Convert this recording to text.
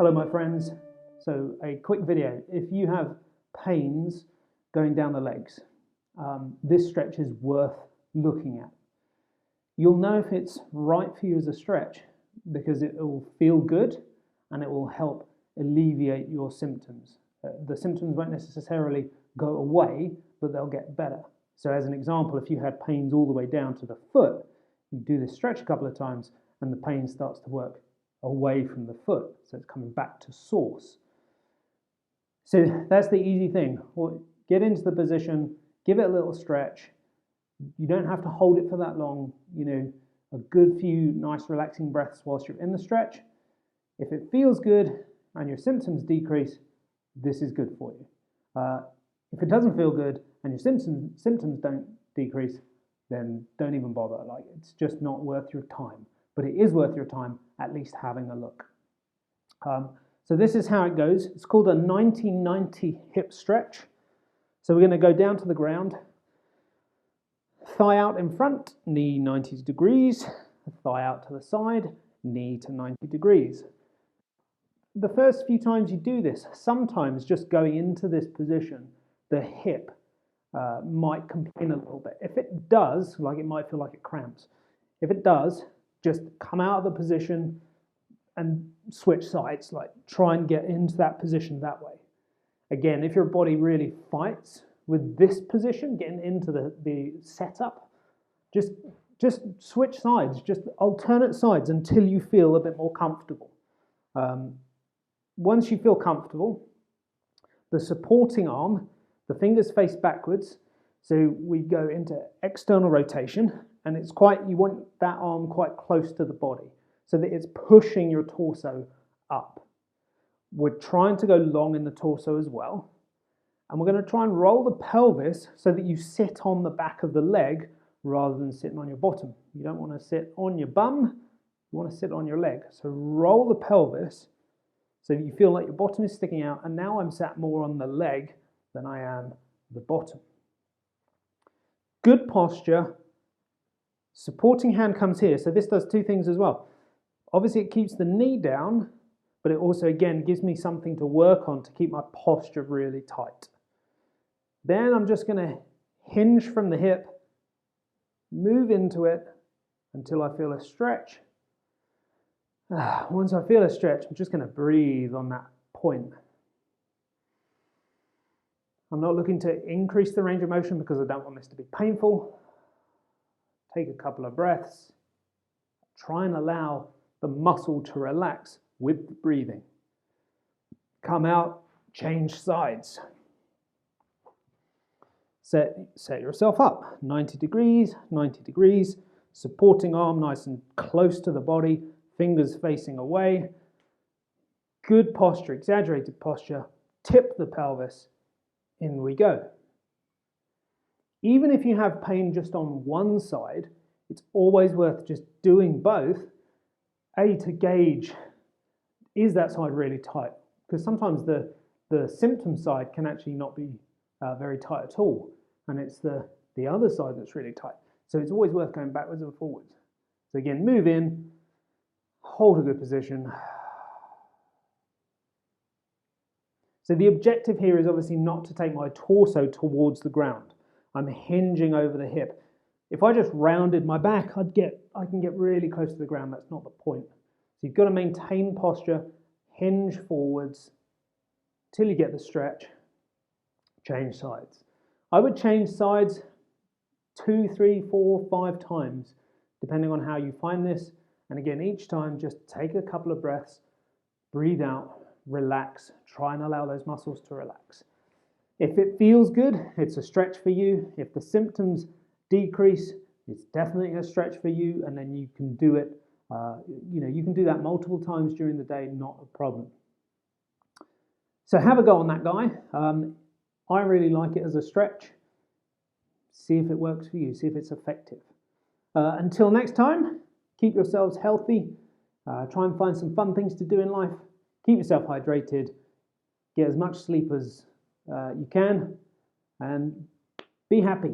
Hello my friends, so a quick video. If you have pains going down the legs, this stretch is worth looking at. You'll know if it's right for you as a stretch because it will feel good and it will help alleviate your symptoms. The symptoms won't necessarily go away, but they'll get better. So as an example, if you had pains all the way down to the foot, you do this stretch a couple of times and the pain starts to work away from the foot, so it's coming back to source. So that's the easy thing. Well, get into the position, give it a little stretch. You don't have to hold it for that long. A good few nice relaxing breaths whilst you're in the stretch. If it feels good and your symptoms decrease, this is good for you. If it doesn't feel good and your symptoms don't decrease, then don't even bother. It's just not worth your time. But it is worth your time at least having a look. So this is how it goes. It's called a 90-90 hip stretch. So we're going to go down to the ground, thigh out in front, knee 90 degrees, thigh out to the side, knee to 90 degrees. The first few times you do this, sometimes just going into this position, the hip might complain a little bit. If it does, it might feel like it cramps. If it does, just come out of the position and switch sides, try and get into that position that way. Again, if your body really fights with this position, getting into the setup, just switch sides, just alternate sides until you feel a bit more comfortable. Once you feel comfortable, the supporting arm, the fingers face backwards, so we go into external rotation, and you want that arm quite close to the body so that it's pushing your torso up. We're trying to go long in the torso as well, and we're going to try and roll the pelvis so that you sit on the back of the leg rather than sitting on your bottom. You don't want to sit on your bum, you want to sit on your leg. So roll the pelvis so that you feel like your bottom is sticking out, and now I'm sat more on the leg than I am the bottom. Good posture. Supporting hand comes here, so this does two things as well. Obviously it keeps the knee down, but it also again gives me something to work on to keep my posture really tight. Then I'm just going to hinge from the hip, move into it until I feel a stretch. Once I feel a stretch, I'm just going to breathe on that point. I'm not looking to increase the range of motion because I don't want this to be painful. Take a couple of breaths. Try and allow the muscle to relax with the breathing. Come out, change sides. Set yourself up, 90 degrees, 90 degrees, supporting arm nice and close to the body, fingers facing away. Good posture, exaggerated posture, tip the pelvis, in we go. Even if you have pain just on one side, it's always worth just doing both, to gauge, is that side really tight? Because sometimes the symptom side can actually not be very tight at all, and it's the other side that's really tight. So it's always worth going backwards and forwards. So again, move in, hold a good position. So the objective here is obviously not to take my torso towards the ground. I'm hinging over the hip. If I just rounded my back, I can get really close to the ground. That's not the point. So you've got to maintain posture, hinge forwards till you get the stretch, change sides. I would change sides 2, 3, 4, 5 times, depending on how you find this. And again, each time, just take a couple of breaths, breathe out, relax, try and allow those muscles to relax. If it feels good, it's a stretch for you. If the symptoms decrease, it's definitely a stretch for you, and then you can do it. You can do that multiple times during the day, not a problem. So have a go on that, guy. I really like it as a stretch. See if it works for you, see if it's effective. Until next time, keep yourselves healthy. Try and find some fun things to do in life. Keep yourself hydrated. Get as much sleep as you can, and be happy.